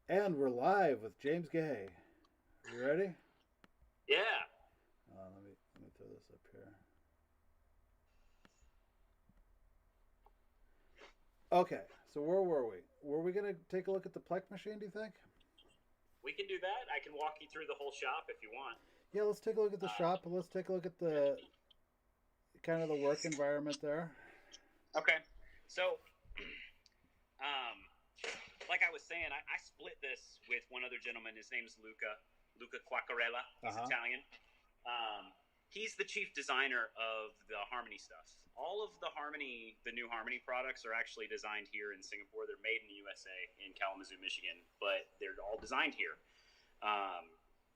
And we're live with James Gay. You ready? Yeah. Let me throw this up here. Okay, so where were we? Were we gonna take a look at the Plek machine? Do you think? We can do that. I can walk you through the whole shop if you want. Yeah, let's take a look at the Uh, shop. Let's take a look at the kind of the work environment there. okay. So, um, like I was saying, I split this with one other gentleman. His name's Luca Quaccarella. Uh He's huh. Italian. He's the chief designer of the Harmony stuff. All of the new Harmony products are actually designed here in Singapore. They're made in the USA in Kalamazoo, Michigan, but they're all designed here.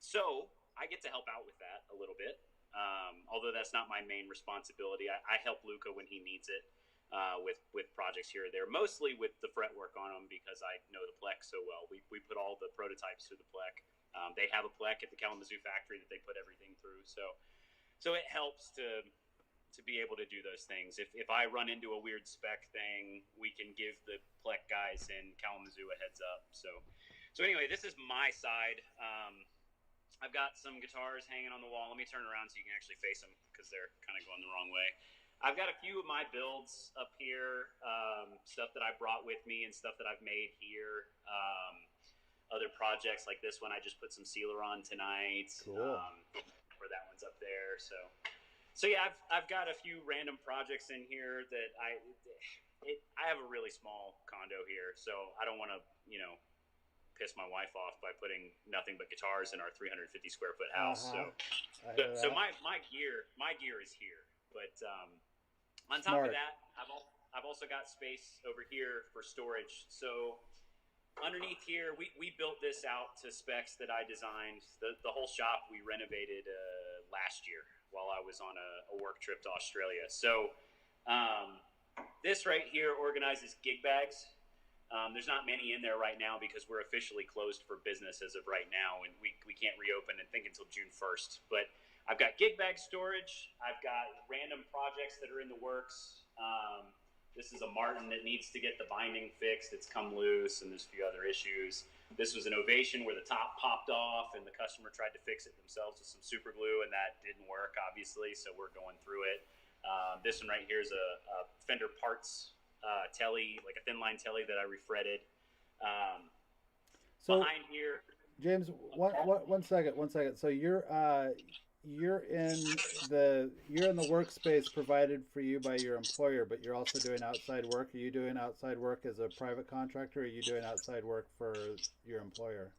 So I get to help out with that a little bit. Although that's not my main responsibility. I help Luca when he needs it with projects here or there, mostly with the fretwork on them because I know the Plek so well. We put all the prototypes through the Plek. They have a Plek at the Kalamazoo factory that they put everything through. So it helps to be able to do those things. If I run into a weird spec thing, we can give the Plek guys in Kalamazoo a heads up. So anyway, this is my side. I've got some guitars hanging on the wall. Let me turn around so you can actually face them because they're kind of going the wrong way. I've got a few of my builds up here, stuff that I brought with me and stuff that I've made here. Other projects like this one, I just put some sealer on tonight. Cool. Where that one's up there. So yeah, I've got a few random projects in here that I have a really small condo here, so I don't want to piss my wife off by putting nothing but guitars in our 350 square foot house. Uh-huh. So my gear is here, but on top Smart. of that, I've also got space over here for storage. So underneath here, we built this out to specs that I designed. The whole shop we renovated last year while I was on a work trip to Australia. So this right here organizes gig bags. There's not many in there right now because we're officially closed for business as of right now, and we can't reopen I think until June 1st. But I've got gig bag storage. I've got random projects that are in the works. This is a Martin that needs to get the binding fixed. It's come loose, and there's a few other issues. This was an Ovation where the top popped off, and the customer tried to fix it themselves with some super glue, and that didn't work, obviously, so we're going through it. This one right here is a Fender Parts telly, like a thin line telly that I refretted. So Behind here, James, one second. So you're in the workspace provided for you by your employer, but you're also doing outside work. Are you doing outside work as a private contractor, or are you doing outside work for your employer?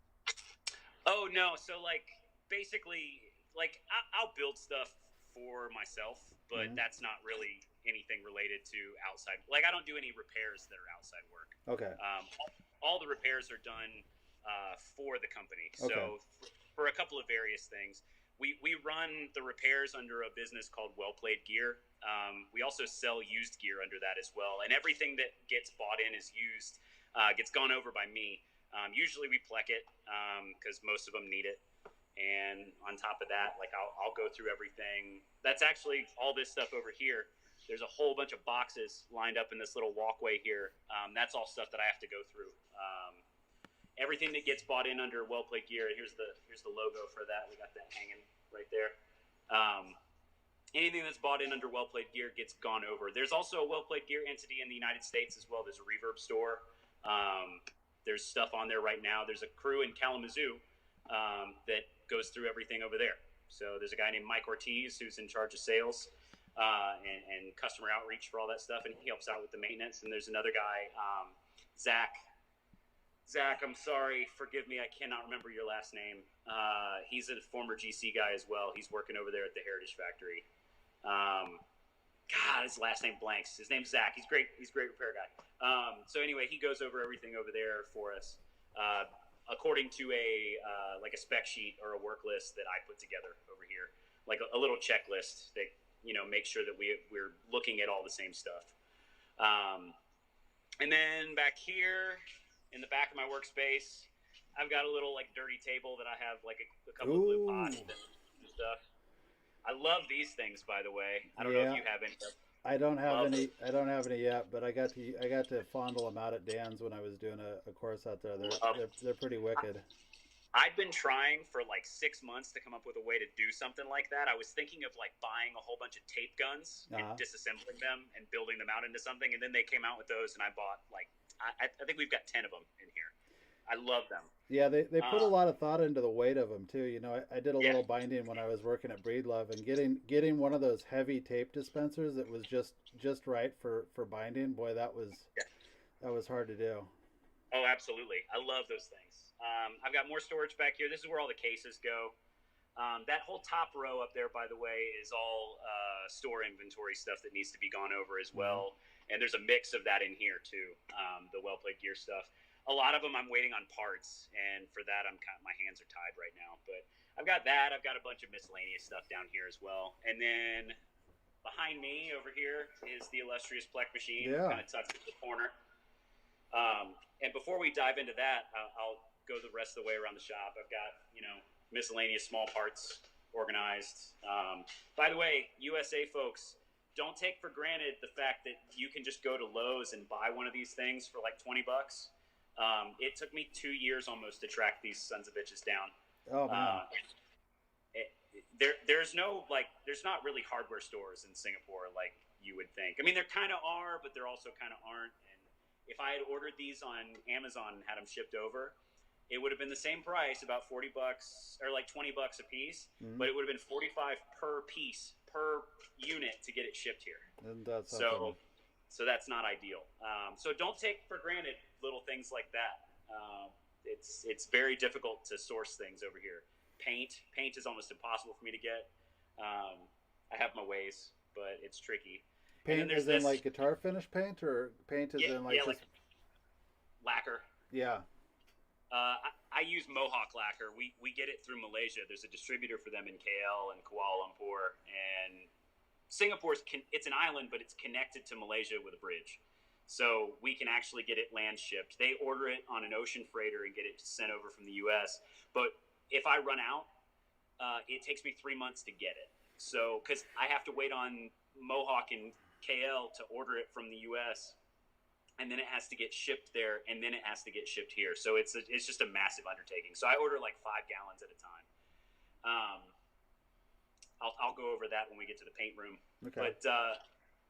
oh no, so like basically, like I'll build stuff for myself, but Mm-hmm. that's not really anything related to outside. Like I don't do any repairs that are outside work. Okay. All the repairs are done for the company. Okay. So for a couple of various things, we run the repairs under a business called Well Played Gear. We also sell used gear under that as well, and everything that gets bought in is used, gets gone over by me. Usually we plek it because most of them need it. And on top of that, like I'll go through everything. That's actually all this stuff over here. There's a whole bunch of boxes lined up in this little walkway here. That's all stuff that I have to go through. Everything that gets bought in under Well Played Gear. Here's the logo for that. We got that hanging right there. Anything that's bought in under Well Played Gear gets gone over. There's also a Well Played Gear entity in the United States as well. There's a Reverb store. There's stuff on there right now. There's a crew in Kalamazoo that goes through everything over there. So there's a guy named Mike Ortiz who's in charge of sales and customer outreach for all that stuff, and he helps out with the maintenance. And there's another guy, Zach. Zach, I'm sorry, forgive me, I cannot remember your last name. He's a former GC guy as well. He's working over there at the Heritage Factory. God, his last name blanks. His name's Zach. He's great. He's a great repair guy. So anyway, he goes over everything over there for us, according to like a spec sheet or a work list that I put together over here, like a little checklist that make sure that we're looking at all the same stuff. And then back here in the back of my workspace, I've got a little like dirty table that I have like a couple of glue Ooh. pots and stuff. I love these things, by the way. I don't know if Yeah. you have any. I don't have Love any. it. I don't have any yet, but I got to fondle them out at Dan's when I was doing a course out there. Love. They're pretty wicked. I've been trying for like 6 months to come up with a way to do something like that. I was thinking of like buying a whole bunch of tape guns and disassembling them and building them out into something. And then they came out with those, and I bought like I think we've got 10 of them in here. I love them. Yeah, they put a lot of thought into the weight of them too. You know, I did a Yeah. little binding when I was working at Breedlove, and getting one of those heavy tape dispensers that was just right for binding. Boy, Yeah. that was hard to do. Oh, absolutely. I love those things. I've got more storage back here. This is where all the cases go. That whole top row up there, by the way, is all store inventory stuff that needs to be gone over as well. And there's a mix of that in here too. The well played gear stuff. A lot of them I'm waiting on parts, and for that my hands are tied right now. But I've got that. I've got a bunch of miscellaneous stuff down here as well. And then behind me over here is the illustrious Plek machine, kind of tucked in the corner. And before we dive into that, I'll go the rest of the way around the shop. I've got, miscellaneous small parts organized. By the way, USA folks, don't take for granted the fact that you can just go to Lowe's and buy one of these things for like $20. It took me 2 years almost to track these sons of bitches down. Oh man. There's not really hardware stores in Singapore like you would think. I mean, there kind of are, but there also kind of aren't. And if I had ordered these on Amazon and had them shipped over, it would have been the same price, about $40 or like $20 a piece, but it would have been $45 per piece per unit to get it shipped here. And that's so that's not ideal. So don't take for granted little things like that. It's very difficult to source things over here. Paint is almost impossible for me to get. I have my ways, but it's tricky. Paint is in like guitar finish paint, or paint is in like like lacquer. Yeah. I use Mohawk lacquer. We get it through Malaysia. There's a distributor for them in KL and Kuala Lumpur, and Singapore's it's an island, but it's connected to Malaysia with a bridge. So we can actually get it land shipped. They order it on an ocean freighter and get it sent over from the U.S. But if I run out, it takes me 3 months to get it. So because I have to wait on Mohawk and KL to order it from the U.S., and then it has to get shipped there, and then it has to get shipped here. So it's just a massive undertaking. So I order like 5 gallons at a time. I'll go over that when we get to the paint room. Okay. But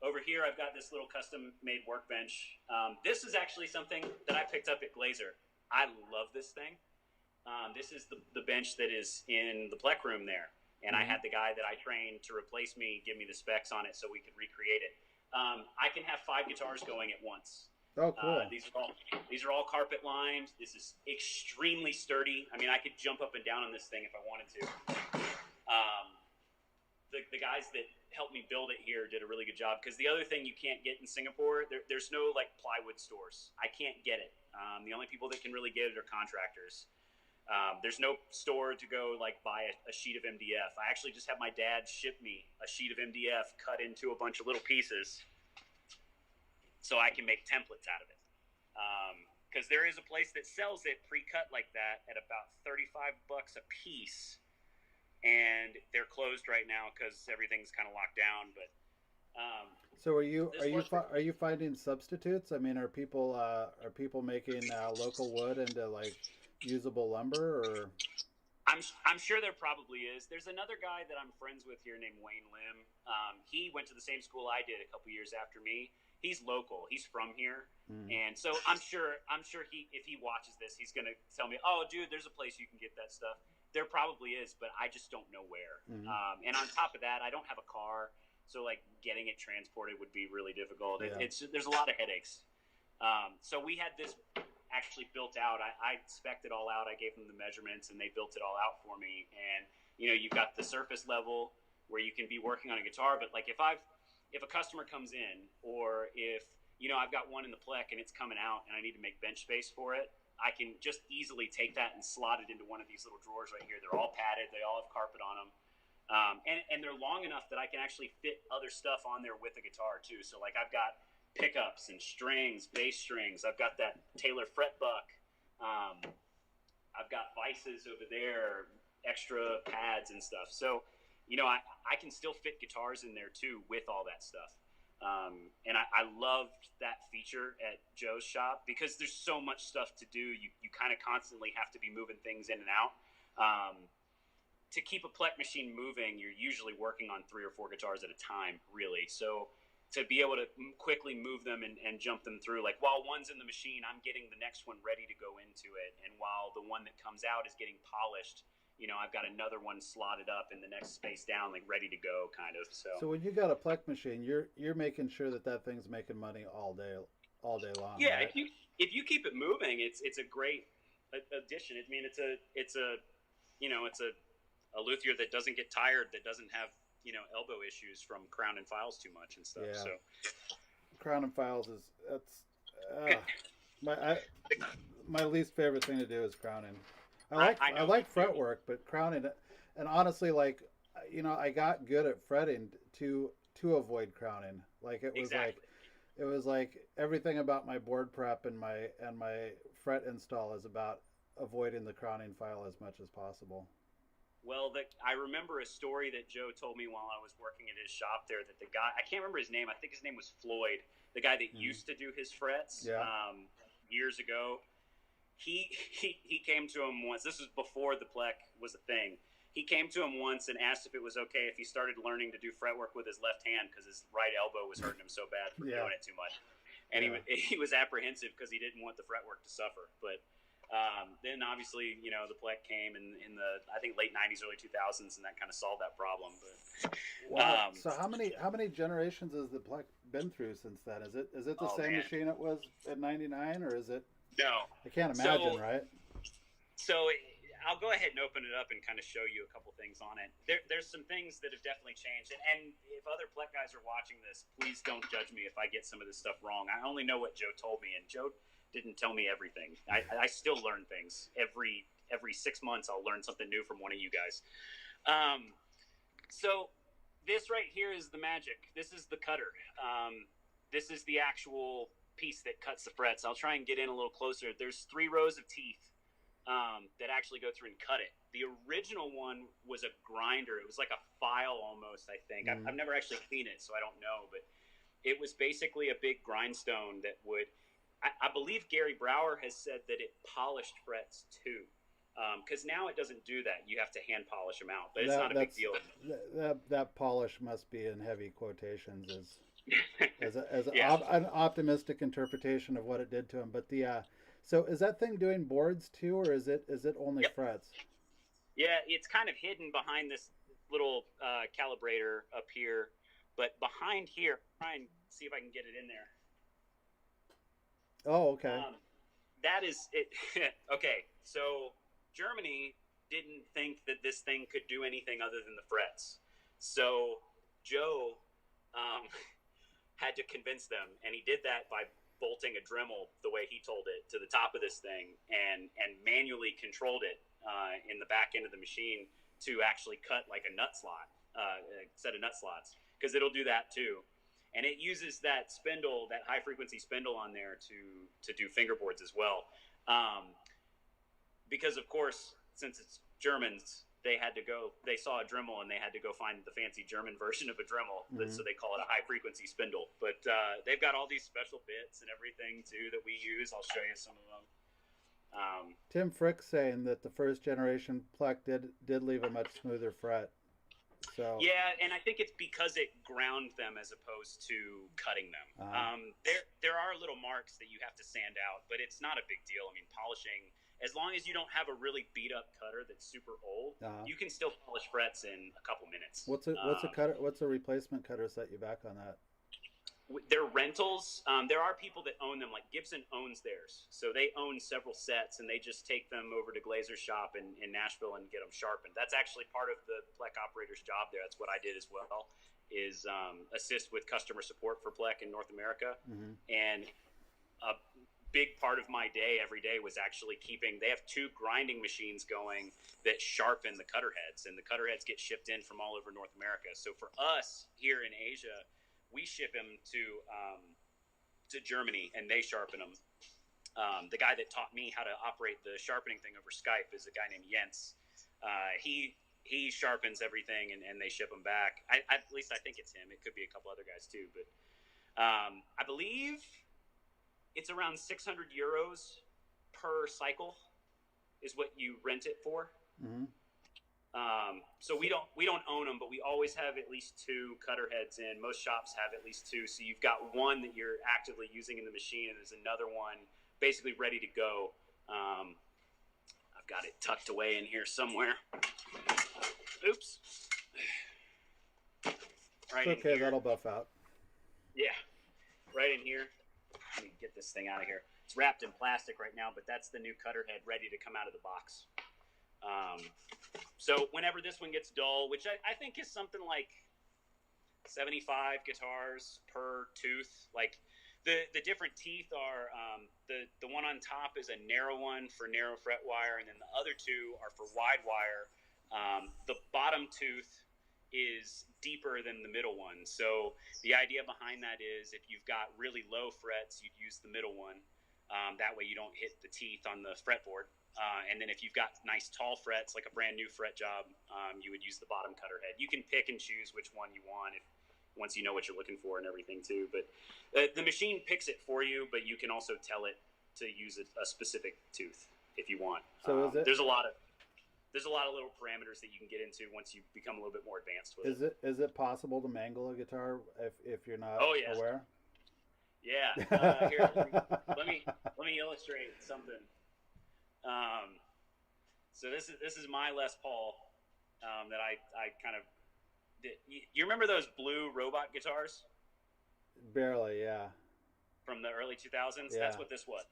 over here, I've got this little custom-made workbench. This is actually something that I picked up at Glazer. I love this thing. This is the bench that is in the Plek room there. And I had the guy that I trained to replace me give me the specs on it so we could recreate it. I can have 5 guitars going at once. Oh, cool. These are all carpet lined. This is extremely sturdy. I mean, I could jump up and down on this thing if I wanted to. The guys that helped me build it here did a really good job, because the other thing you can't get in Singapore, there's no like plywood stores. I can't get it. The only people that can really get it are contractors. There's no store to go like buy a sheet of MDF. I actually just had my dad ship me a sheet of MDF cut into a bunch of little pieces so I can make templates out of it. Because there is a place that sells it pre-cut like that at about $35 a piece, and they're closed right now because everything's kind of locked down. But so are you finding substitutes? I mean, are people making local wood into like usable lumber, or? I'm sure there probably is. There's another guy that I'm friends with here named Wayne Lim. He went to the same school I did a couple years after me. He's local. He's from here, and so I'm sure if he watches this, he's gonna tell me, "Oh, dude, there's a place you can get that stuff." There probably is, but I just don't know where. And on top of that, I don't have a car, so like getting it transported would be really difficult. Yeah. There's a lot of headaches. So we had this actually built out. I spec'd it all out. I gave them the measurements, and they built it all out for me. And you've got the surface level where you can be working on a guitar, but like if a customer comes in, or if I've got one in the Plek and it's coming out and I need to make bench space for it, I can just easily take that and slot it into one of these little drawers right here. They're all padded. They all have carpet on them. And they're long enough that I can actually fit other stuff on there with the guitar too. So like I've got pickups and strings, bass strings. I've got that Taylor fretbuck. I've got vices over there, extra pads and stuff. So, I can still fit guitars in there too with all that stuff. And I loved that feature at Joe's shop because there's so much stuff to do. You kind of constantly have to be moving things in and out. To keep a Plek machine moving, you're usually working on 3 or 4 guitars at a time, really. So to be able to quickly move them and jump them through, like while one's in the machine, I'm getting the next one ready to go into it. And while the one that comes out is getting polished, I've got another one slotted up in the next space down, like ready to go, kind of. So when you got a Plek machine, you're making sure that thing's making money all day long. Yeah, right? if you keep it moving, it's a great addition. I mean, it's a luthier that doesn't get tired, that doesn't have elbow issues from crowning files too much and stuff. Yeah. So crowning files my least favorite thing to do is crowning. I like fretwork, but crowning, and honestly, like, I got good at fretting to avoid crowning. Like it was like everything about my board prep and my fret install is about avoiding the crowning file as much as possible. Well, I remember a story that Joe told me while I was working at his shop there, that the guy, I can't remember his name, I think his name was Floyd, the guy that used to do his frets years ago. He came to him once. This was before the Plek was a thing. He came to him once and asked if it was okay if he started learning to do fretwork with his left hand because his right elbow was hurting him so bad for doing it too much. And he was apprehensive because he didn't want the fretwork to suffer. But then obviously, the Plek came in the, I think, late 90s, early 2000s, and that kind of solved that problem. But so how many generations has the Plek been through since then? Is it the same machine it was at 99, or is it? No, I can't imagine, right? So I'll go ahead and open it up and kind of show you a couple things on it. There's some things that have definitely changed, and if other Plek guys are watching this, please don't judge me if I get some of this stuff wrong. I only know what Joe told me, and Joe didn't tell me everything. I still learn things every 6 months. I'll learn something new from one of you guys. So this right here is the magic. This is the cutter. This is the actual piece that cuts the frets. I'll try and get in a little closer. There's 3 rows of teeth that actually go through and cut it. The original one was a grinder. It was like a file almost, I think. I've never actually seen it, so I don't know. But it was basically a big grindstone that would... I believe Gary Brower has said that it polished frets too. Because now it doesn't do that. You have to hand polish them out. But it's not a big deal. That polish must be in heavy quotations as an optimistic interpretation of what it did to him. But so is that thing doing boards too, or is it only frets? Yeah, it's kind of hidden behind this little calibrator up here. But behind here, try and see if I can get it in there. Oh, okay. That is it. Okay, so Germany didn't think that this thing could do anything other than the frets. So Joe had to convince them, and he did that by bolting a Dremel the way he told it to the top of this thing and manually controlled it in the back end of the machine to actually cut like a nut slot, a set of nut slots, because it'll do that too. And it uses that spindle, that high frequency spindle on there to do fingerboards as well. Because of course, since it's Germans, they saw a Dremel and they had to go find the fancy German version of a Dremel. So they call it a high frequency spindle. But they've got all these special bits and everything too that we use. I'll show you some of them. Tim Frick's saying that the first generation Plek did leave a much smoother fret. So yeah, and I think it's because it ground them as opposed to cutting them. There are little marks that you have to sand out, but it's not a big deal. I mean, polishing, as long as you don't have a really beat up cutter that's super old, you can still polish frets in a couple minutes. What's a cutter? What's a replacement cutter set you back on that? They're rentals. There are people that own them, like Gibson owns theirs. So they own several sets, and they just take them over to Glazer's shop in Nashville and get them sharpened. That's actually part of the Plek operator's job there. That's what I did as well, is assist with customer support for Plek in North America. And a big part of my day every day was actually they have 2 grinding machines going that sharpen the cutter heads, and the cutter heads get shipped in from all over North America. So for us here in Asia, we ship them to Germany, and they sharpen them. The guy that taught me how to operate the sharpening thing over Skype is a guy named Jens. He sharpens everything, and they ship them back. At least I think it's him. It could be a couple other guys too. But I believe it's around 600 euros per cycle is what you rent it for. Mm-hmm. So we don't own them, but we always have at least 2 cutter heads in. Most shops have at least 2. So you've got one that you're actively using in the machine, and there's another one basically ready to go. I've got it tucked away in here somewhere. Oops. Right. It's okay, that'll buff out. Yeah, right in here. Let me get this thing out of here. It's wrapped in plastic right now, but that's the new cutter head ready to come out of the box. So whenever this one gets dull, which I think is something like 75 guitars per tooth, like the different teeth are, the one on top is a narrow one for narrow fret wire, and then the other 2 are for wide wire. The bottom tooth is deeper than the middle one. So the idea behind that is if you've got really low frets, you'd use the middle one. That way you don't hit the teeth on the fretboard. And then if you've got nice tall frets, like a brand new fret job, you would use the bottom cutter head. You can pick and choose which one you want once you know what you're looking for and everything too. But the machine picks it for you, but you can also tell it to use a specific tooth if you want. So there's a lot of little parameters that you can get into once you become a little bit more advanced with it. Is it possible to mangle a guitar if you're not aware? Yeah. Here, let me illustrate something. So this is my Les Paul that I kind of did. You remember those blue robot guitars? Barely, yeah. From the early 2000s? Yeah. That's what this was.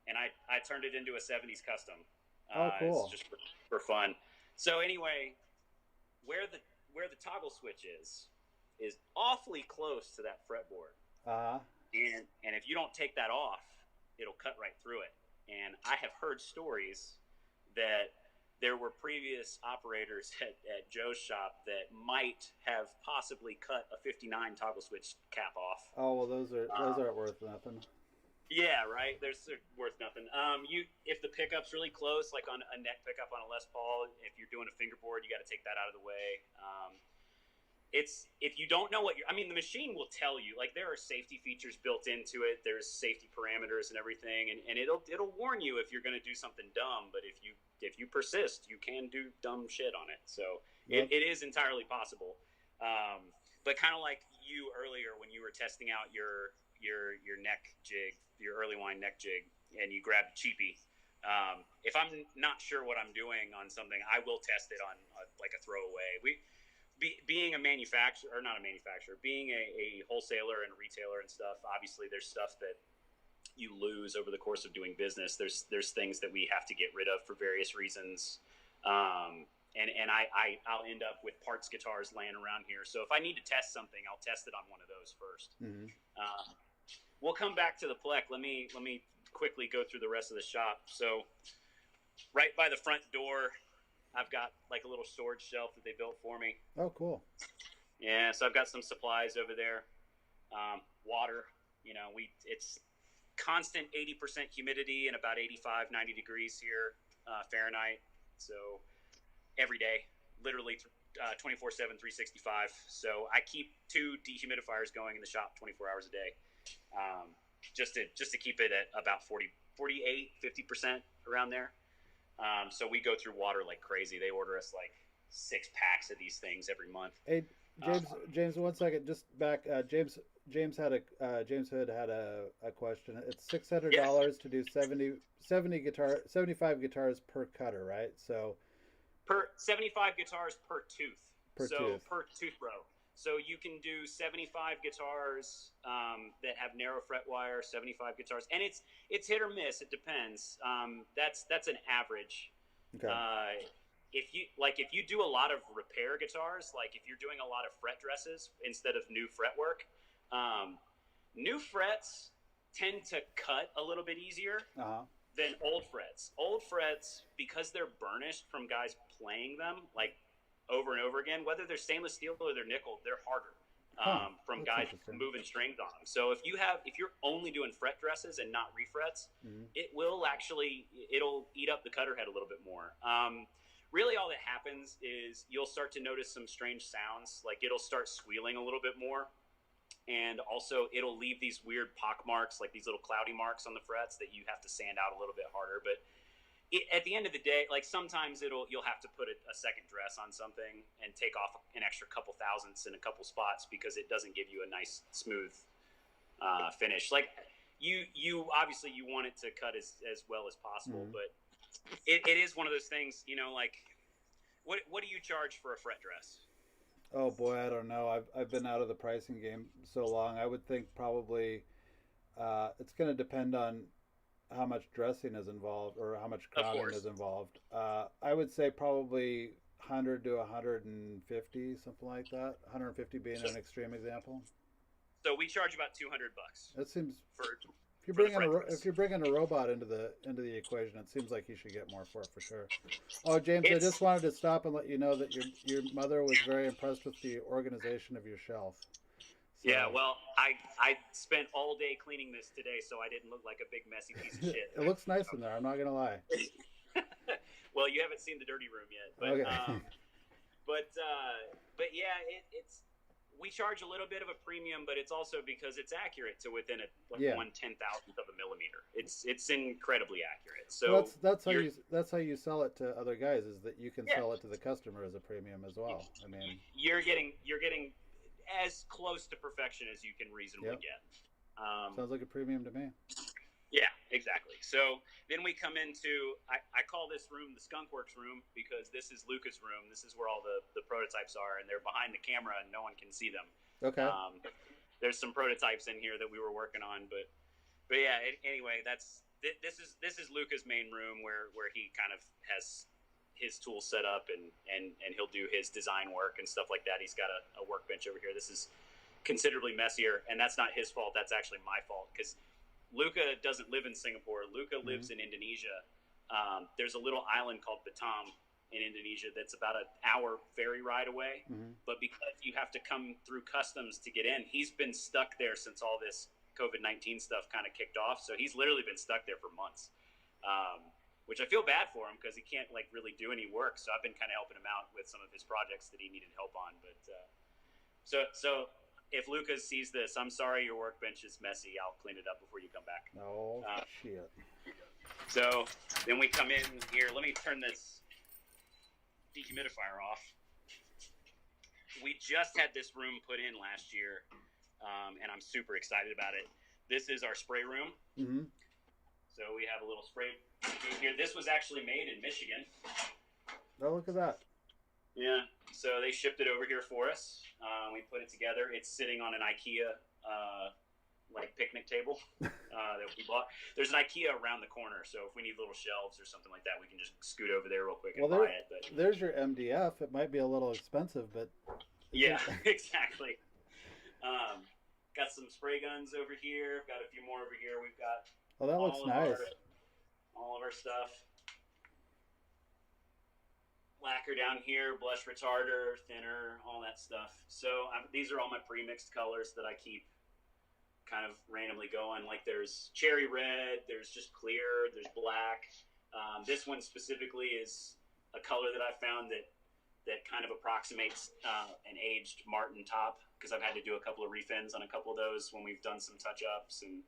And I turned it into a 70s custom. Oh, cool. It's just for fun. So anyway, where the toggle switch is awfully close to that fretboard. And if you don't take that off, it'll cut right through it. And I have heard stories that there were previous operators at Joe's shop that might have possibly cut a 59 toggle switch cap off. Oh, well, those aren't worth nothing. Yeah, right. They're worth nothing. If the pickup's really close, like on a neck pickup on a Les Paul, if you're doing a fingerboard, you got to take that out of the way. If you don't know the machine will tell you. Like, there are safety features built into it. There's safety parameters and everything, and it'll warn you if you're going to do something dumb. But if you persist, you can do dumb shit on it. So Yep. it is entirely possible. But kind of like you earlier when you were testing out your neck jig, your early wine neck jig, and you grabbed a cheapie. If I'm not sure what I'm doing on something, I will test it on like a throwaway. Being a manufacturer, or not a manufacturer, being a wholesaler and a retailer and stuff, obviously there's stuff that you lose over the course of doing business. There's things that we have to get rid of for various reasons. And I'll end up with parts guitars laying around here. So if I need to test something, I'll test it on one of those first. Mm-hmm. We'll come back to the Plek. Let me quickly go through the rest of the shop. So right by the front door, I've got like a little storage shelf that they built for me. Oh, cool. Yeah, so I've got some supplies over there. Water, it's constant 80% humidity and about 85, 90 degrees here, Fahrenheit. So every day, literally 24/7, 365. So I keep 2 dehumidifiers going in the shop 24 hours a day, just to keep it at about 48, 50% around there. So we go through water like crazy. They order us like 6 packs of these things every month. Hey, James, 1 second, just back. James Hood had a question. It's $600 to do 75 guitars per cutter, right? So per 75 guitars per tooth. Tooth. Per tooth row. So you can do 75 guitars that have narrow fret wire, 75 guitars, and it's hit or miss. It depends. That's an average. Okay. If you do a lot of repair guitars, like if you're doing a lot of fret dresses instead of new fretwork, new frets tend to cut a little bit easier than old frets. Old frets, because they're burnished from guys playing them like over and over again, whether they're stainless steel or they're nickel, they're harder from guys moving strings on them. So if you're only doing fret dresses and not refrets, it'll eat up the cutter head a little bit more. Really all that happens is you'll start to notice some strange sounds, like it'll start squealing a little bit more. and also it'll leave these weird pock marks, like these little cloudy marks on the frets that you have to sand out a little bit harder. But at the end of the day, like sometimes you'll have to put a second dress on something and take off an extra couple thousandths in a couple spots because it doesn't give you a nice smooth finish. Like you obviously you want it to cut as well as possible, but it is one of those things, you know, like what do you charge for a fret dress? Oh boy, I don't know. I've been out of the pricing game so long. I would think probably it's going to depend on how much dressing is involved or how much crowning is involved. I would say probably 100 to 150, something like that. 150 being an extreme example. So we charge about $200. That seems for if you're bringing a robot into the equation, it seems like you should get more for it for sure. Oh, James, I just wanted to stop and let you know that your mother was very impressed with the organization of your shelf. So. Yeah, well, I spent all day cleaning this today, so I didn't look like a big messy piece of shit. It looks nice in there. I'm not gonna lie. Well, you haven't seen the dirty room yet, but okay. but yeah, it's we charge a little bit of a premium, but it's also because it's accurate to within 1/10,000th of a millimeter. It's incredibly accurate. So that's how you sell it to other guys, is that you can sell it to the customer as a premium as well. I mean, you're getting as close to perfection as you can reasonably get. Sounds like a premium to me. Yeah, exactly. So then we come into, I call this room the skunkworks room because this is Luca's room. This is where all the prototypes are, and they're behind the camera and no one can see them. Okay. There's some prototypes in here that we were working on, but yeah. Anyway, this is Luca's main room where he kind of has his tools set up and he'll do his design work and stuff like that. He's got a workbench over here. This is considerably messier, and that's not his fault. That's actually my fault because Luca doesn't live in Singapore. Luca lives in Indonesia. There's a little island called Batam in Indonesia that's about an hour ferry ride away. But because you have to come through customs to get in, he's been stuck there since all this COVID-19 stuff kind of kicked off. So he's literally been stuck there for months, which I feel bad for him because he can't like really do any work. So I've been kind of helping him out with some of his projects that he needed help on. But so if Lucas sees this, I'm sorry your workbench is messy. I'll clean it up before you come back. Oh, shit. So then we come in here. Let me turn this dehumidifier off. We just had this room put in last year, and I'm super excited about it. This is our spray room. So we have a little spray here. This was actually made in Michigan. Oh, look at that. Yeah, so they shipped it over here for us. We put it together. It's sitting on an IKEA like picnic table that we bought. There's an IKEA around the corner, so if we need little shelves or something like that, we can just scoot over there real quick and buy it. But there's your MDF. It might be a little expensive, but yeah, exactly. Got some spray guns over here. Got a few more over here. We've got that looks nice. All of our stuff. Lacquer down here, blush retarder, thinner, all that stuff. So these are all my pre-mixed colors that I keep kind of randomly going. Like there's cherry red, there's just clear, there's black. This one specifically is a color that I found that kind of approximates an aged Martin top because I've had to do a couple of refins on a couple of those when we've done some touch-ups and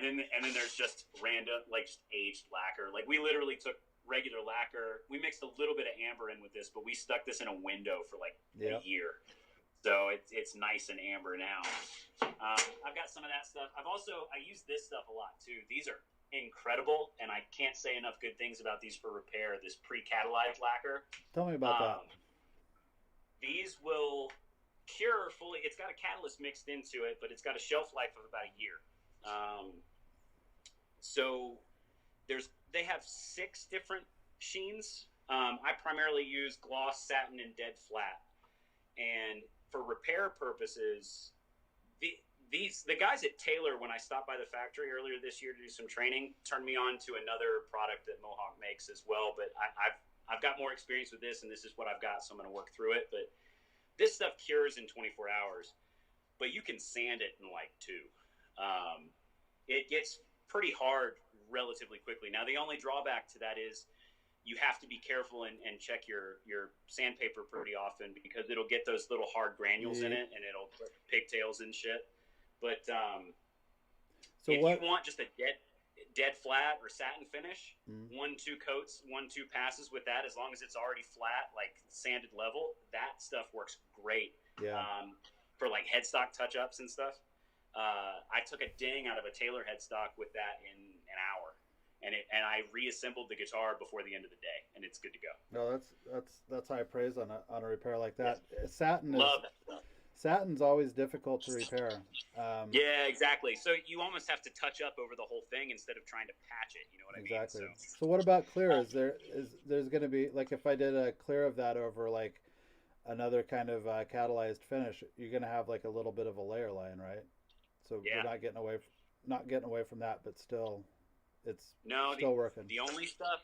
then there's just random like just aged lacquer. Like we literally took regular lacquer. We mixed a little bit of amber in with this, but we stuck this in a window for like a year. So it's nice and amber now. I've got some of that stuff. I use this stuff a lot too. These are incredible, and I can't say enough good things about these for repair. This pre-catalyzed lacquer. Tell me about that. These will cure fully. It's got a catalyst mixed into it, but it's got a shelf life of about a year. So they have 6 different sheens. I primarily use gloss, satin, and dead flat. And for repair purposes, the guys at Taylor, when I stopped by the factory earlier this year to do some training, turned me on to another product that Mohawk makes as well. But I've got more experience with this, and this is what I've got, so I'm going to work through it. But this stuff cures in 24 hours, but you can sand it in like 2. It gets pretty hard relatively quickly. Now, the only drawback to that is you have to be careful and check your sandpaper pretty often because it'll get those little hard granules in it and it'll put pigtails and shit. But so if what, you want just a dead flat or satin finish, 1-2 coats, 1-2 passes with that, as long as it's already flat, like sanded level, that stuff works great. Yeah. For like headstock touch-ups and stuff. I took a ding out of a Taylor headstock with that in an hour, and I reassembled the guitar before the end of the day, and it's good to go. No, that's high praise on a repair like that. Yes. Satin Love that stuff. Satin's always difficult to repair. Yeah, exactly. So you almost have to touch up over the whole thing instead of trying to patch it. You know what I mean? Exactly. So what about clear? There's going to be, like, if I did a clear of that over like another kind of catalyzed finish, you're going to have like a little bit of a layer line, right? So you're not getting away from that, but still, it's still working. The only stuff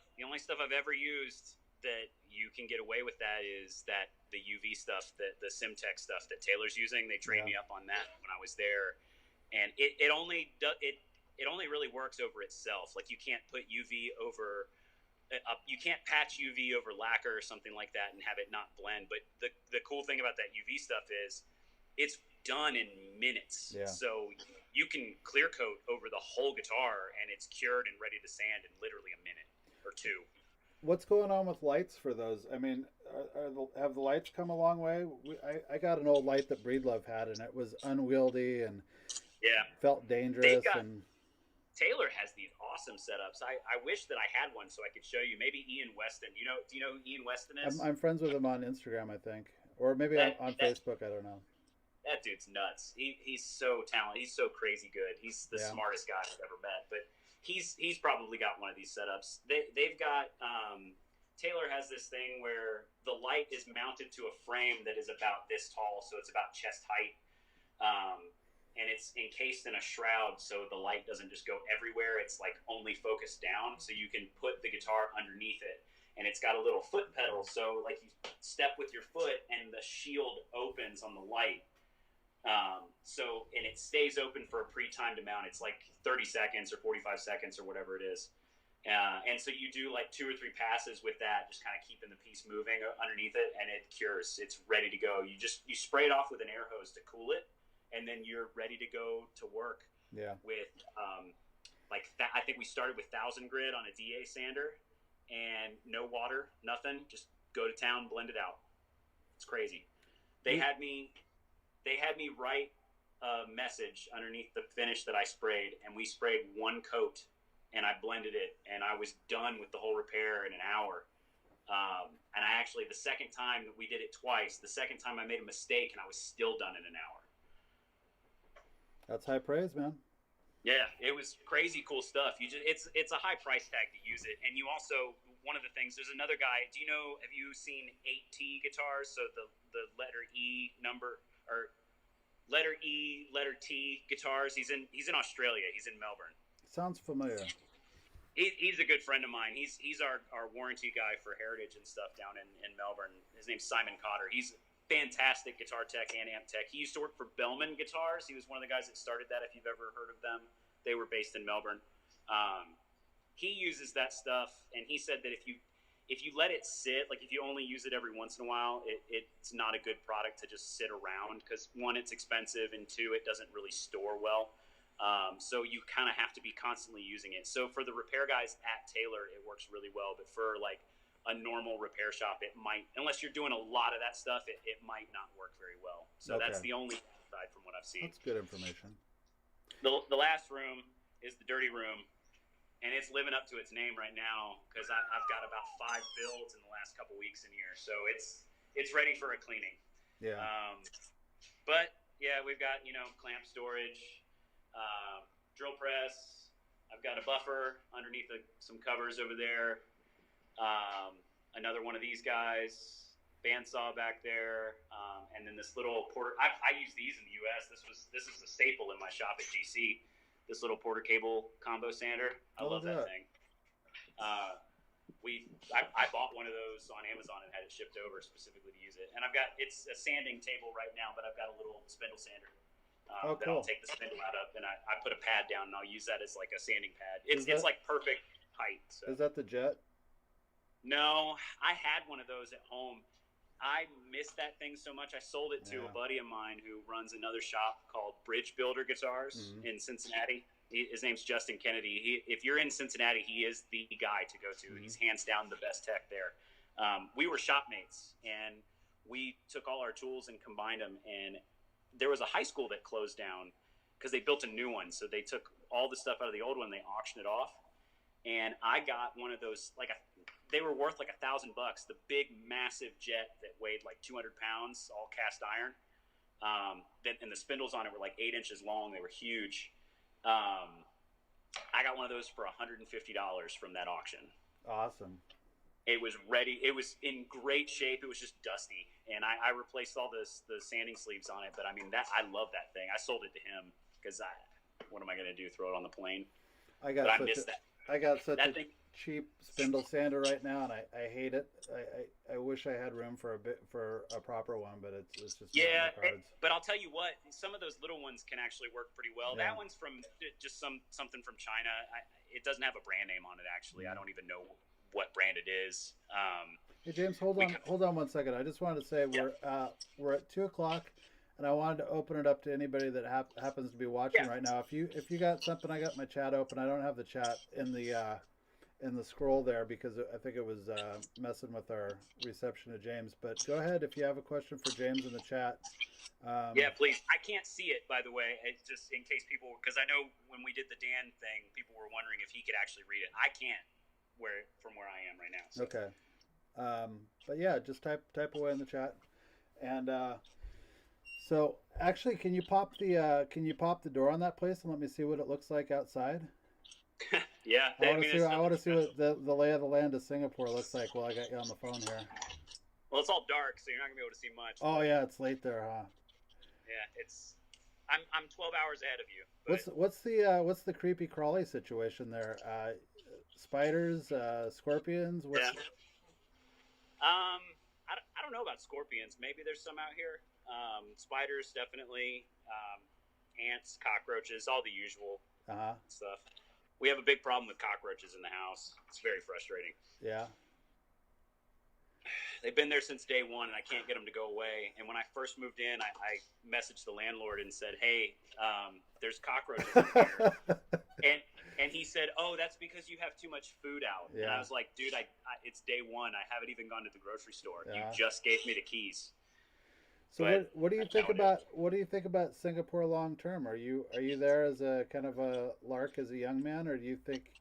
I've ever used that you can get away with that is that the UV stuff, the Simtech stuff that Taylor's using. They trained me up on that when I was there, and it only really works over itself. Like you can't put UV over. You can't patch UV over lacquer or something like that and have it not blend. But the cool thing about that UV stuff is it's done in minutes. Yeah. So you can clear coat over the whole guitar and it's cured and ready to sand in literally a minute or two. What's going on with lights for those? I mean, have the lights come a long way? I got an old light that Breedlove had, and it was unwieldy and felt dangerous. Taylor has these awesome setups. I wish that I had one so I could show you. Maybe Ian Weston. Do you know who Ian Weston is? I'm friends with him on Instagram, I think, or maybe on Facebook. I don't know. That dude's nuts. He's so talented. He's so crazy good. He's the smartest guy I've ever met. But he's probably got one of these setups. They've got Taylor has this thing where the light is mounted to a frame that is about this tall, so it's about chest height. And it's encased in a shroud, so the light doesn't just go everywhere. It's like only focused down, so you can put the guitar underneath it. And it's got a little foot pedal, so like you step with your foot, and the shield opens on the light. And it stays open for a pre-timed amount. It's like 30 seconds or 45 seconds or whatever it is. And so you do like 2 or 3 passes with that, just kind of keeping the piece moving underneath it, and it cures. It's ready to go. You spray it off with an air hose to cool it, and then you're ready to go to work. Yeah. With I think we started with 1000 grit on a DA sander, and no water, nothing. Just go to town, blend it out. It's crazy. They had me write a message underneath the finish that I sprayed, and we sprayed 1 coat, and I blended it, and I was done with the whole repair in an hour. And I actually, the second time that we did it twice, the second time I made a mistake, and I was still done in an hour. That's high praise, man. Yeah, it was crazy cool stuff. It's a high price tag to use it, and you also, one of the things, there's another guy. Have you seen 8T guitars? So the letter E number, or letter E, letter T guitars. He's in Australia. He's in Melbourne. Sounds familiar. He's a good friend of mine. He's our warranty guy for Heritage and stuff down in Melbourne. His name's Simon Cotter. He's fantastic guitar tech and Amtech. He used to work for Bellman Guitars. He was one of the guys that started that, if you've ever heard of them. They were based in Melbourne. He uses that stuff, and he said that if you let it sit, like if you only use it every once in a while, it's not a good product to just sit around, because 1, it's expensive, and 2, it doesn't really store well. So you kind of have to be constantly using it. So for the repair guys at Taylor, it works really well, but for like a normal repair shop, it might, unless you're doing a lot of that stuff, it might not work very well. So that's the only side from what I've seen. That's good information. The last room is the dirty room, and it's living up to its name right now, because I've got about 5 builds in the last couple weeks in here, so it's ready for a cleaning. Yeah. But yeah, we've got clamp storage, drill press. I've got a buffer underneath some covers over there. Another one of these guys, bandsaw back there, and then this little porter. I use these in the U.S. This is a staple in my shop at GC. This little porter cable combo sander. I love that thing. I bought one of those on Amazon and had it shipped over specifically to use it. And it's a sanding table right now, but I've got a little spindle sander. That I'll take the spindle out of, and I put a pad down, and I'll use that as like a sanding pad. It's like perfect height. So. Is that the Jet? No, I had one of those at home. I missed that thing so much. I sold it to a buddy of mine who runs another shop called Bridge Builder Guitars in Cincinnati. His name's Justin Kennedy. If you're in Cincinnati, he is the guy to go to. He's hands down the best tech there. We were shopmates, and we took all our tools and combined them. And there was a high school that closed down because they built a new one. So they took all the stuff out of the old one, they auctioned it off. And I got one of those, they were worth like $1,000. The big, massive jet that weighed like 200 pounds, all cast iron. And the spindles on it were like 8 inches long. They were huge. I got one of those for $150 from that auction. Awesome. It was ready. It was in great shape. It was just dusty, and I replaced all the sanding sleeves on it. But I mean, I love that thing. I sold it to him because what am I going to do? Throw it on the plane? I missed that. I got such a cheap spindle sander right now, and I hate it. I wish I had room for a proper one, but it's just not in the cards. But I'll tell you what, some of those little ones can actually work pretty well. Yeah. That one's from just something from China. It doesn't have a brand name on it actually. I don't even know what brand it is. Hey James, hold on 1 second. I just wanted to say we're at 2:00. And I wanted to open it up to anybody that happens to be watching right now. If you got something, I got my chat open. I don't have the chat in the scroll there because I think it was messing with our reception of James. But go ahead if you have a question for James in the chat. Yeah, please. I can't see it, by the way. It's just in case people, because I know when we did the Dan thing, people were wondering if he could actually read it. I can't from where I am right now. So. Okay. But yeah, just type away in the chat. And so actually, can you pop the door on that place and let me see what it looks like outside? Yeah, I want to see what the lay of the land of Singapore looks like while I got you on the phone here. Well, it's all dark, so you're not gonna be able to see much. Oh yeah, it's late there, huh? Yeah, I'm 12 hours ahead of you. But... What's the creepy crawly situation there? Spiders, scorpions. Yeah. I don't know about scorpions. Maybe there's some out here. Spiders, definitely. Ants, cockroaches, all the usual stuff. We have a big problem with cockroaches in the house. It's very frustrating. Yeah. They've been there since day one, and I can't get them to go away. And when I first moved in, I messaged the landlord and said, hey, there's cockroaches in here. And he said, oh, that's because you have too much food out. Yeah. And I was like, dude, it's day one. I haven't even gone to the grocery store. Yeah. You just gave me the keys. So what do you think about Singapore long term? Are you there as a kind of a lark as a young man, or do you think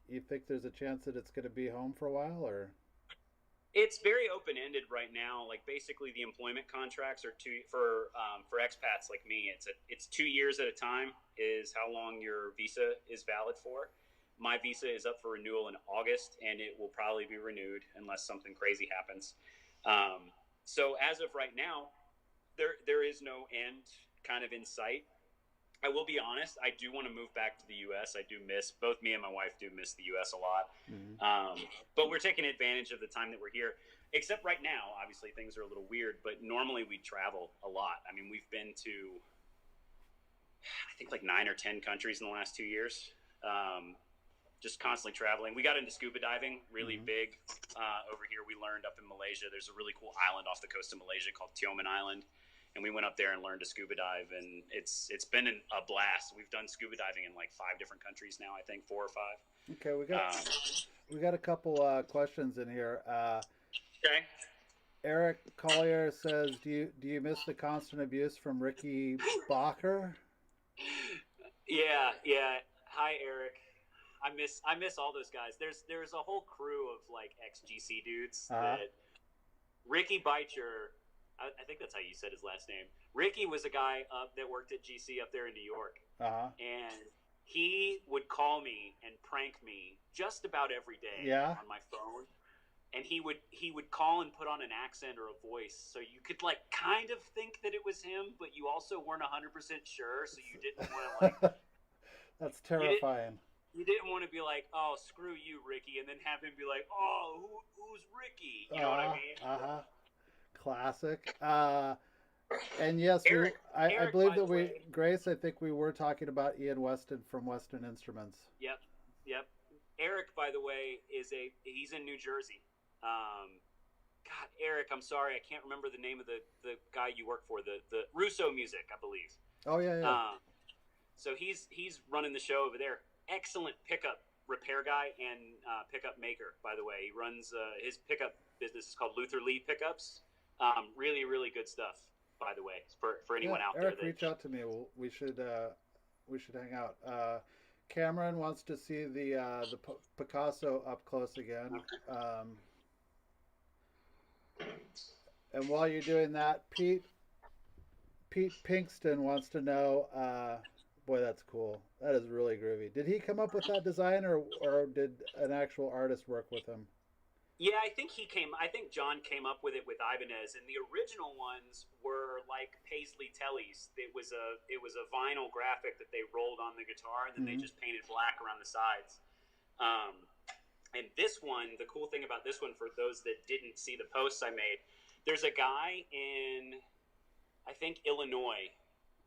there's a chance that it's going to be home for a while, or? It's very open-ended right now. Like basically, the employment contracts are for expats like me. It's 2 years at a time is how long your visa is valid for. My visa is up for renewal in August, and it will probably be renewed unless something crazy happens. So as of right now, there is no end kind of in sight. I will be honest, I do want to move back to the U.S. I do miss, both me and my wife do miss the U.S. a lot. Mm-hmm. But we're taking advantage of the time that we're here. Except right now, obviously, things are a little weird. But normally we travel a lot. I mean, we've been to, I think, like 9 or 10 countries in the last 2 years. Just constantly traveling. We got into scuba diving really big over here. We learned up in Malaysia. There's a really cool island off the coast of Malaysia called Tioman Island. And we went up there and learned to scuba dive, and it's been a blast. We've done scuba diving in like 5 different countries now, I think 4 or 5. Okay, we got a couple questions in here. Okay. Eric Collier says, "Do you miss the constant abuse from Ricky Bakker?" Yeah. Hi, Eric. I miss all those guys. There's a whole crew of like ex-GC dudes that Ricky Beitcher. I think that's how you said his last name. Ricky was a guy that worked at GC up there in New York. And he would call me and prank me just about every day on my phone. And he would call and put on an accent or a voice. So you could like kind of think that it was him, but you also weren't 100% sure. So you didn't want to like... That's terrifying. You didn't want to be like, oh, screw you, Ricky. And then have him be like, oh, who's Ricky? You know what I mean? Classic. And yes, Eric, I believe that Grace, I think we were talking about Ian Weston from Weston Instruments. Yep. Eric, by the way, he's in New Jersey. God, Eric, I'm sorry, I can't remember the name of the guy you work for. The Russo Music, I believe. Oh yeah, yeah. So he's running the show over there. Excellent pickup repair guy and pickup maker, by the way. He runs his pickup business is called Luther Lee Pickups. Really, really good stuff, by the way, for anyone out Eric, there. reach out to me. We should hang out. Cameron wants to see the Picasso up close again. And while you're doing that, Pete Pinkston wants to know. Boy, that's cool. That is really groovy. Did he come up with that design, or did an actual artist work with him? Yeah, I think John came up with it with Ibanez, and the original ones were like Paisley Tellies. It was a vinyl graphic that they rolled on the guitar, and then they just painted black around the sides. And this one, the cool thing about this one, for those that didn't see the posts I made, there's a guy in, I think, Illinois,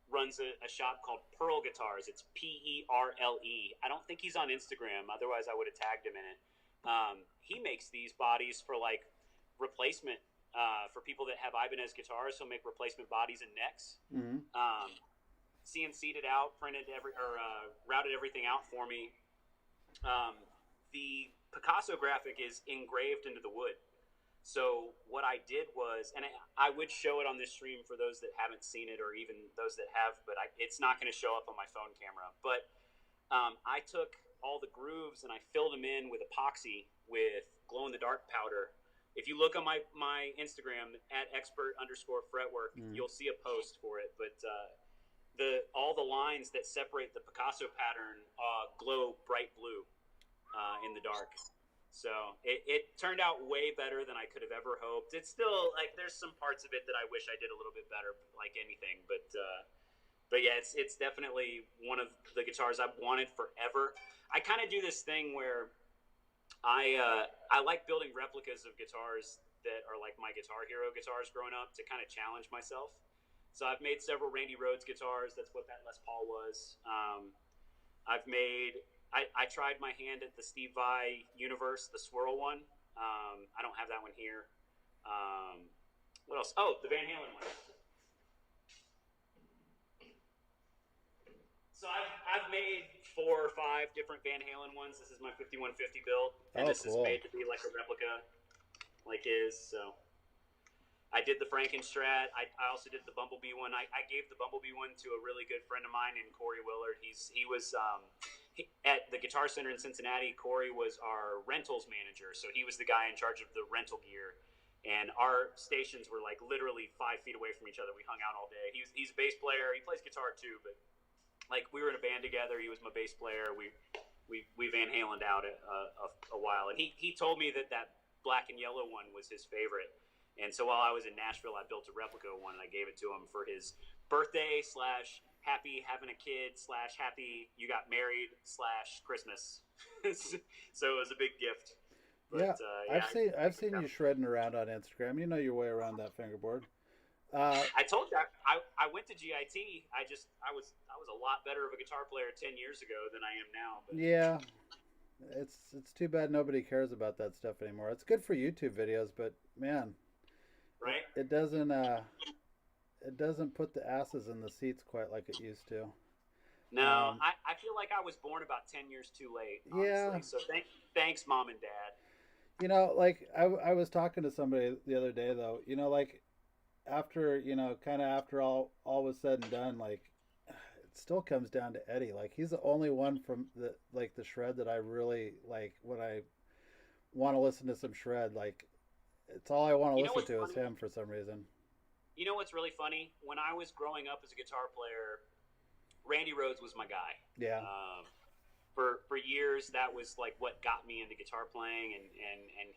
runs a shop called Pearl Guitars. It's Perle. I don't think he's on Instagram. Otherwise, I would have tagged him in it. He makes these bodies for like replacement for people that have Ibanez guitars. He'll make replacement bodies and necks. CNC'd it out, routed everything out for me. The Picasso graphic is engraved into the wood. So what I did was, and I would show it on this stream for those that haven't seen it, or even those that have, but it's not going to show up on my phone camera. But I took all the grooves and I filled them in with epoxy with glow-in-the-dark powder. If you look on my Instagram at expert_fretwork, you'll see a post for it. But all the lines that separate the Picasso pattern glow bright blue in the dark. So it turned out way better than I could have ever hoped. It's still like there's some parts of it that I wish I did a little bit better, like anything. But yeah, it's definitely one of the guitars I've wanted forever. I kind of do this thing where I like building replicas of guitars that are like my Guitar Hero guitars growing up to kind of challenge myself. So I've made several Randy Rhoads guitars. That's what that Les Paul was. I tried my hand at the Steve Vai Universe, the swirl one. I don't have that one here. What else? Oh, the Van Halen one. So I've made 4 or 5 different Van Halen ones. This is my 5150 build, and this cool. is made to be like a replica, like his. So I did the Frankenstrat. I also did the Bumblebee one. I gave the Bumblebee one to a really good friend of mine named Corey Willard. He was at the Guitar Center in Cincinnati. Corey was our rentals manager, so he was the guy in charge of the rental gear. And our stations were like literally 5 feet away from each other. We hung out all day. He's a bass player. He plays guitar too, but like we were in a band together. He was my bass player. We Van Halen'd out a while, and he told me that black and yellow one was his favorite. And so while I was in Nashville, I built a replica one, and I gave it to him for his birthday / happy having a kid / happy you got married / Christmas. So it was a big gift. But, I've seen you shredding around on Instagram. You know your way around that fingerboard. I told you I went to GIT. I was a lot better of a guitar player 10 years ago than I am now. But. Yeah, it's too bad nobody cares about that stuff anymore. It's good for YouTube videos, but man, right? It doesn't put the asses in the seats quite like it used to. No, I feel like I was born about 10 years too late. Honestly. Yeah. So thanks, Mom and Dad. You know, like I was talking to somebody the other day though. You know, like after all was said and done, like it still comes down to Eddie. Like he's the only one from the shred that I really like when I want to listen to some shred. Like it's all I want to listen to is him for some reason. You know what's really funny? When I was growing up as a guitar player, Randy Rhoads was my guy. Yeah. For years, that was like what got me into guitar playing, and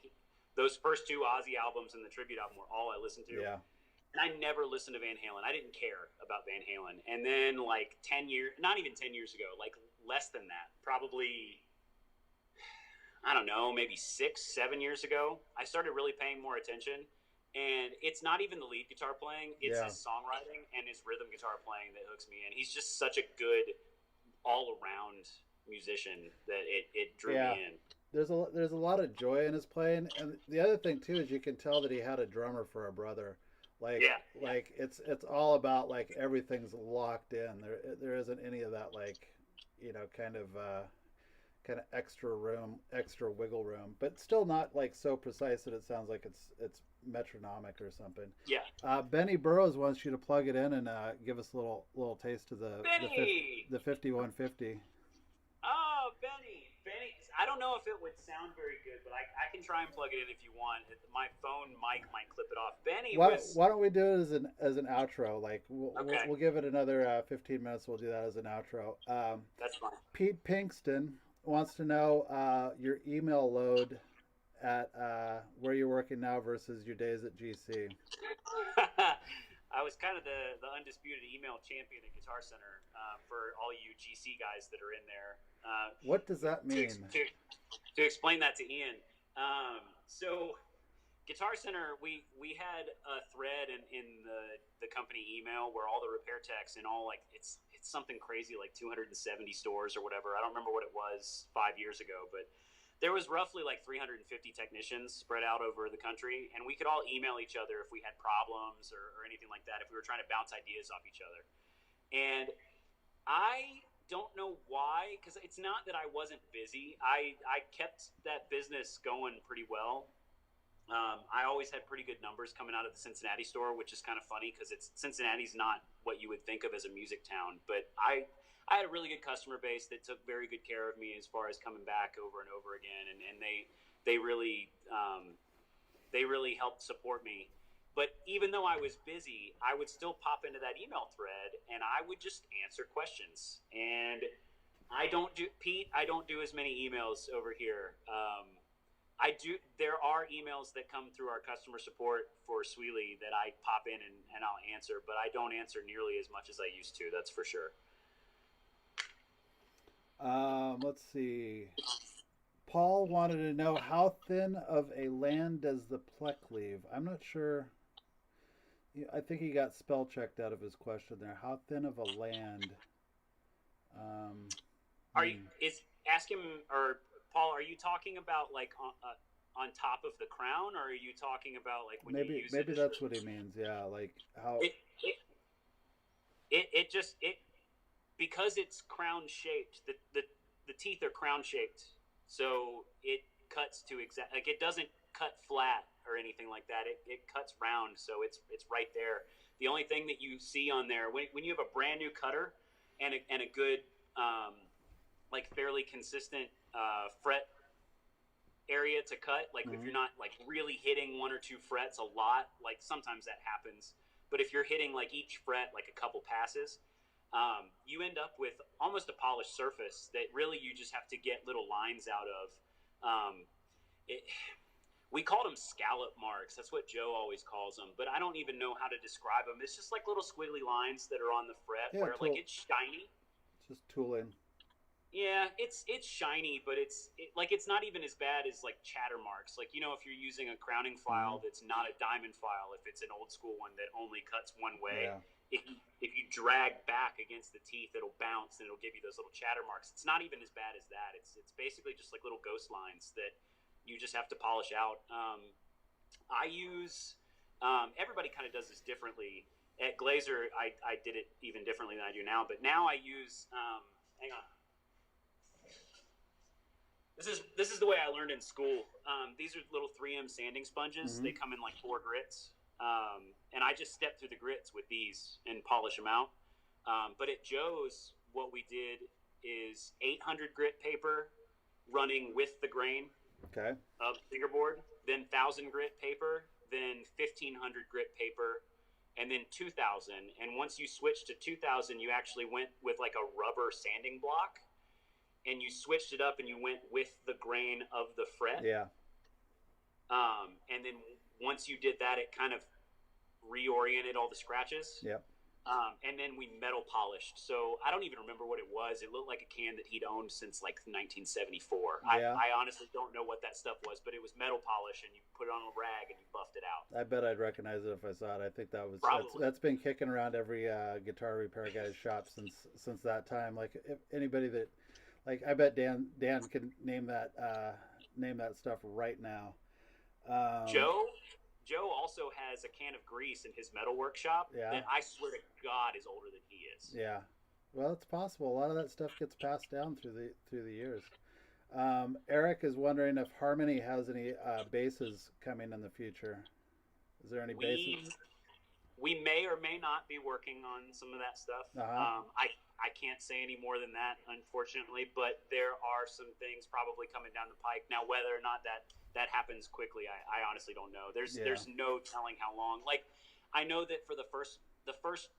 those first 2 Ozzy albums and the tribute album were all I listened to. Yeah. And I never listened to Van Halen. I didn't care about Van Halen. And then like 10 years, not even 10 years ago, like less than that, probably, I don't know, maybe 6-7 years ago, I started really paying more attention. And it's not even the lead guitar playing, it's his songwriting and his rhythm guitar playing that hooks me in. He's just such a good all-around musician that it drew me in. there's a lot of joy in his playing, and the other thing too is you can tell that he had a drummer for a brother. Like like it's all about like everything's locked in. There isn't any of that like kind of extra wiggle room, but still not like so precise that it sounds like it's metronomic or something. Yeah. Benny Burrows wants you to plug it in and give us a little taste of the 5150. Oh, Benny. I don't know if it would sound very good, but I can try and plug it in if you want. My phone mic might clip it off. Benny why don't we do it as an outro? Like we'll give it another 15 minutes. We'll do that as an outro. That's fine. Pete Pinkston wants to know your email load at where you're working now versus your days at GC. I was kind of the undisputed email champion at Guitar Center for all you GC guys that are in there. What does that mean? To explain that to Ian. So Guitar Center, we had a thread in the company email where all the repair techs and all, like, it's something crazy, like 270 stores or whatever. I don't remember what it was 5 years ago, but there was roughly like 350 technicians spread out over the country, and we could all email each other if we had problems or anything like that, if we were trying to bounce ideas off each other. And I don't know why, because it's not that I wasn't busy. I kept that business going pretty well. I always had pretty good numbers coming out of the Cincinnati store, which is kind of funny because Cincinnati's not what you would think of as a music town. But I had a really good customer base that took very good care of me as far as coming back over and over again, and they really helped support me. But even though I was busy, I would still pop into that email thread and I would just answer questions. And I don't do as many emails over here. There are emails that come through our customer support for Sweely that I pop in and I'll answer, but I don't answer nearly as much as I used to. That's for sure. Let's see. Paul wanted to know how thin of a land does the Plek leave? I'm not sure. I think he got spell checked out of his question there. How thin of a land? Ask him, or Paul, are you talking about like on top of the crown, or are you talking about like when you use maybe that's what he means? Yeah, like how it because it's crown shaped. The teeth are crown shaped, so it cuts to like it doesn't cut flat or anything like that. It cuts round, so it's right there. The only thing that you see on there when you have a brand new cutter and a good like fairly consistent fret area to cut, like if you're not like really hitting one or two frets a lot, like sometimes that happens, but if you're hitting like each fret like a couple passes, you end up with almost a polished surface that really you just have to get little lines out of. We called them scallop marks. That's what Joe always calls them, but I don't even know how to describe them. It's just like little squiggly lines that are on the fret where like it's shiny. It's just tooling. Yeah, it's shiny, but it's not even as bad as like chatter marks. Like, you know, if you're using a crowning file that's not a diamond file, if it's an old school one that only cuts one way, if you drag back against the teeth, it'll bounce and it'll give you those little chatter marks. It's not even as bad as that. It's basically just like little ghost lines that you just have to polish out. I use everybody kind of does this differently. At Glazer, I did it even differently than I do now, but now I use hang on. This is the way I learned in school. These are little 3M sanding sponges. They come in like 4 grits. And I just step through the grits with these and polish them out. But at Joe's, what we did is 800 grit paper running with the grain of fingerboard, then 1,000 grit paper, then 1,500 grit paper, and then 2,000. And once you switched to 2,000, you actually went with like a rubber sanding block. And you switched it up and you went with the grain of the fret. Yeah. And then once you did that, it kind of reoriented all the scratches. Yep. And then we metal polished. So I don't even remember what it was. It looked like a can that he'd owned since like 1974. Yeah. I honestly don't know what that stuff was, but it was metal polish, and you put it on a rag and you buffed it out. I bet I'd recognize it if I saw it. I think that's been kicking around every guitar repair guy's shop since that time. Like if anybody that. Like I bet Dan can name that name that stuff right now. Joe Joe also has a can of grease in his metal workshop Yeah. that I swear to God is older than he is. Yeah. Well, it's possible. A lot of that stuff gets passed down through the years. Eric is wondering if Harmony has any bases coming in the future. Is there any bases? We may or may not be working on some of that stuff. I can't say any more than that, unfortunately, but there are some things probably coming down the pike. Now, whether or not that happens quickly, I honestly don't know. There's no telling how long. Like, I know that for the first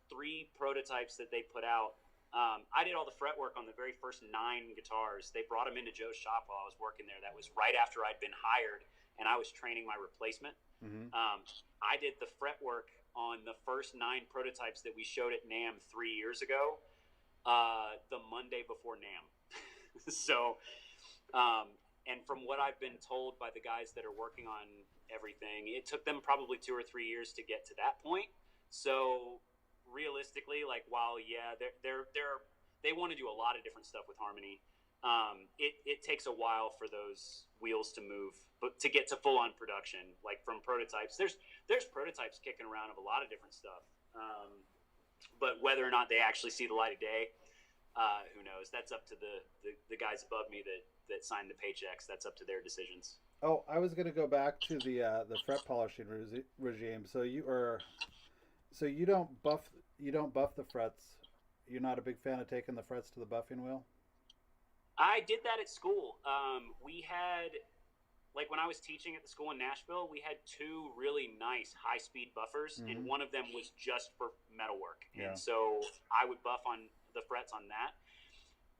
3 prototypes that they put out, I did all the fret work on the very first 9 guitars. They brought them into Joe's shop while I was working there. That was right after I'd been hired, and I was training my replacement. Mm-hmm. I did the fret work on the first 9 prototypes that we showed at NAMM 3 years ago, the Monday before NAMM. So, and from what I've been told by the guys that are working on everything, it took them probably 2 or 3 years to get to that point. So realistically, like, while they want to do a lot of different stuff with Harmony, it takes a while for those wheels to move, but to get to full on production, like from prototypes, there's prototypes kicking around of a lot of different stuff. But whether or not they actually see the light of day, who knows? That's up to the guys above me that sign the paychecks. That's up to their decisions. Oh, I was going to go back to the fret polishing regime. So you don't buff the frets. You're not a big fan of taking the frets to the buffing wheel? I did that at school. We had, like, when I was teaching at the school in Nashville, we had 2 really nice high-speed buffers, mm-hmm. and one of them was just for metalwork. Yeah. And so I would buff on the frets on that.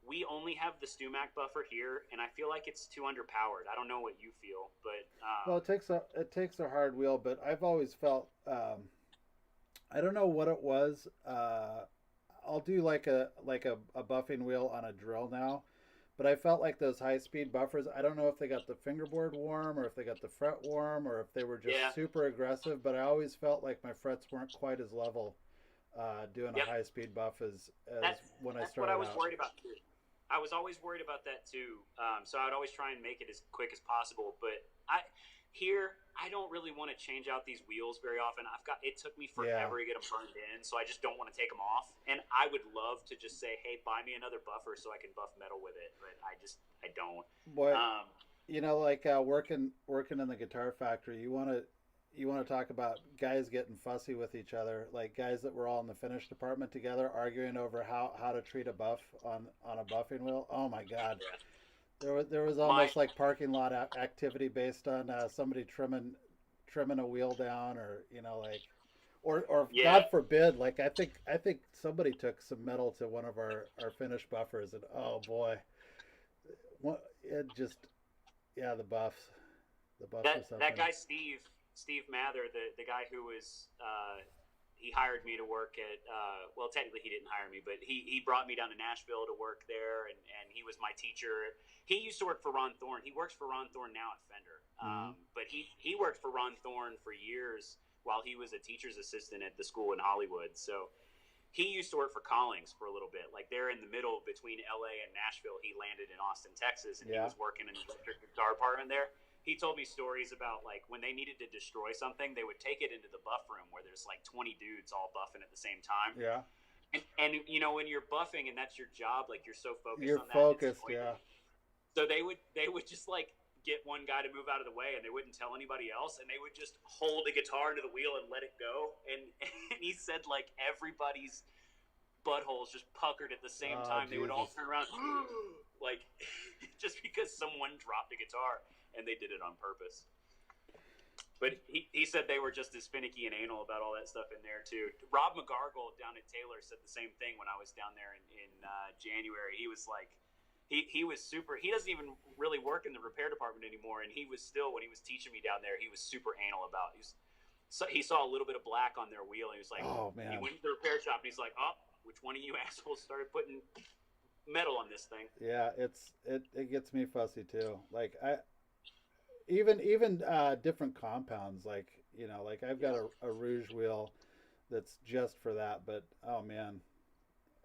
We only have the Stumac buffer here, and I feel like it's too underpowered. I don't know what you feel, but well, it takes a hard wheel, but I've always felt I don't know what it was. I'll do like a buffing wheel on a drill now. But I felt like those high-speed buffers, I don't know if they got the fingerboard warm or if they got the fret warm or if they were just super aggressive, but I always felt like my frets weren't quite as level doing a high-speed buff as when I started out. That's what I was worried about too. I was always worried about that too. So I would always try and make it as quick as possible. But I don't really want to change out these wheels very often. It took me forever to get them burned in, so I just don't want to take them off. And I would love to just say, hey, buy me another buffer so I can buff metal with it, but I don't. Boy, like working in the guitar factory, you want to talk about guys getting fussy with each other, like guys that were all in the finish department together arguing over how to treat a buff on a buffing wheel. Oh my God. Yeah. There was almost like parking lot activity based on somebody trimming a wheel down, or or God forbid, like I think somebody took some metal to one of our finished buffers, and oh boy, it just the buffs or something. That guy Steve Mather, the guy who was he hired me to work at, well, technically he didn't hire me, but he brought me down to Nashville to work there, and he was my teacher. He used to work for Ron Thorne. He works for Ron Thorne now at Fender. But he worked for Ron Thorne for years while he was a teacher's assistant at the school in Hollywood. So he used to work for Collings for a little bit. Like, they're in the middle between LA and Nashville. He landed in Austin, Texas, and he was working in the electric guitar department there. He told me stories about, like, when they needed to destroy something, they would take it into the buff room where there's like 20 dudes all buffing at the same time. Yeah. And when you're buffing and that's your job, like, you're so focused on that. You're focused, yeah. So they would just, like, get one guy to move out of the way, and they wouldn't tell anybody else, and they would just hold a guitar into the wheel and let it go. And he said, like, everybody's buttholes just puckered at the same time. Jesus. They would all turn around, like, just because someone dropped a guitar, and they did it on purpose. But he said they were just as finicky and anal about all that stuff in there too. Rob McGargle down at Taylor said the same thing when I was down there in January. He was like, he was super. He doesn't even really work in the repair department anymore, and he was still, when he was teaching me down there, he was super anal about. He saw a little bit of black on their wheel, and he was like, "Oh man!" He went to the repair shop, and he's like, "Oh, which one of you assholes started putting metal on this thing?" Yeah, it gets me fussy too. Like even different compounds, like I've got a Rouge wheel that's just for that, but oh man,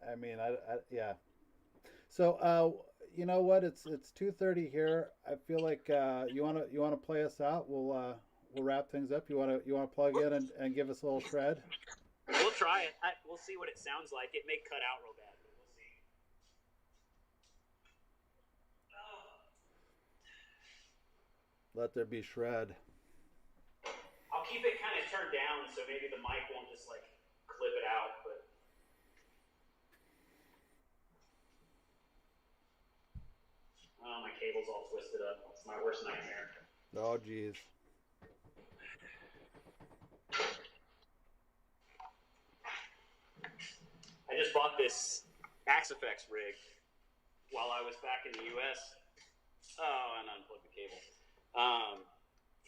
I mean, I. So you know what? It's 2:30 here. I feel like you wanna play us out. We'll wrap things up. You wanna plug in and give us a little shred. We'll try it. We'll see what it sounds like. It may cut out real bad, but we'll see. Let there be shred. I'll keep it kind of turned down so maybe the mic won't just like clip it out, but oh, my cable's all twisted up. It's my worst nightmare. Oh, geez. I just bought this Axifex rig while I was back in the U.S. Oh, and unplugged the cable.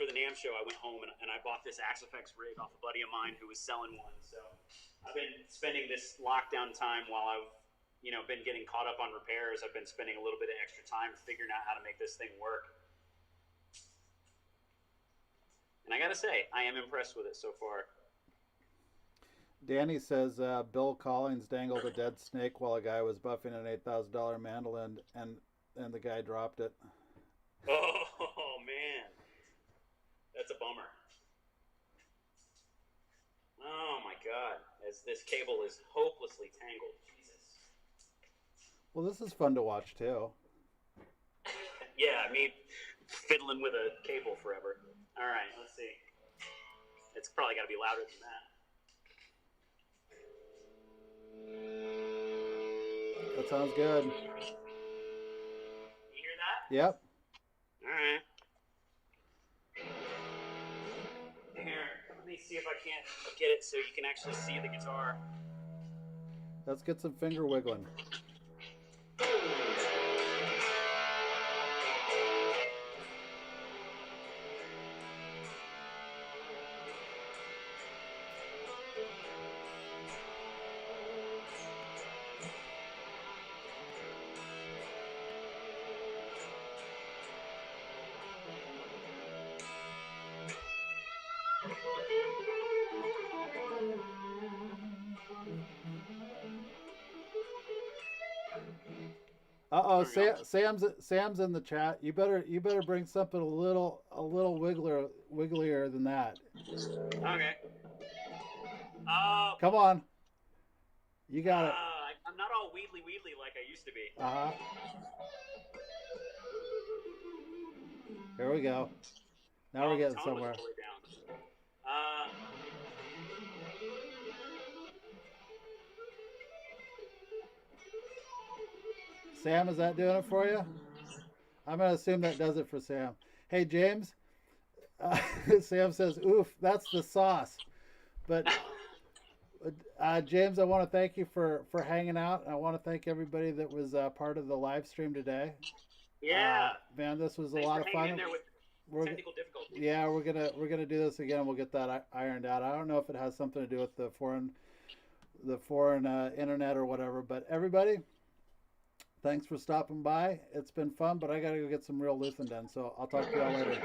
For the NAMM show, I went home and I bought this Axifex rig off a buddy of mine who was selling one. So I've been spending this lockdown time while I've been getting caught up on repairs. I've been spending a little bit of extra time figuring out how to make this thing work. And I gotta say, I am impressed with it so far. Danny says Bill Collins dangled a dead snake while a guy was buffing an $8,000 mandolin, and the guy dropped it. Oh man, that's a bummer. Oh my God, as this cable is hopelessly tangled. Jesus. Well, this is fun to watch too. Yeah, me fiddling with a cable forever. All right, let's see. It's probably got to be louder than that. That sounds good. You hear that? Yep. All right. Here, let me see if I can't get it so you can actually see the guitar. Let's get some finger wiggling. Uh-oh, Sam's in the chat. You better bring something a little wigglier than that. Okay. Come on. You got it. I'm not all wheedly like I used to be. Uh-huh. Here we go. Now we're getting somewhere. Totally down. Sam, is that doing it for you? I'm going to assume that does it for Sam. Hey, James. Sam says, oof, that's the sauce. But James, I want to thank you for hanging out. I want to thank everybody that was part of the live stream today. Yeah. Man, this was Thanks a lot for of hanging fun. in there with technical difficulties. Yeah, we're gonna do this again. We'll get that ironed out. I don't know if it has something to do with the foreign internet or whatever. But everybody, thanks for stopping by. It's been fun, but I gotta go get some real Looth done. So I'll talk to y'all later.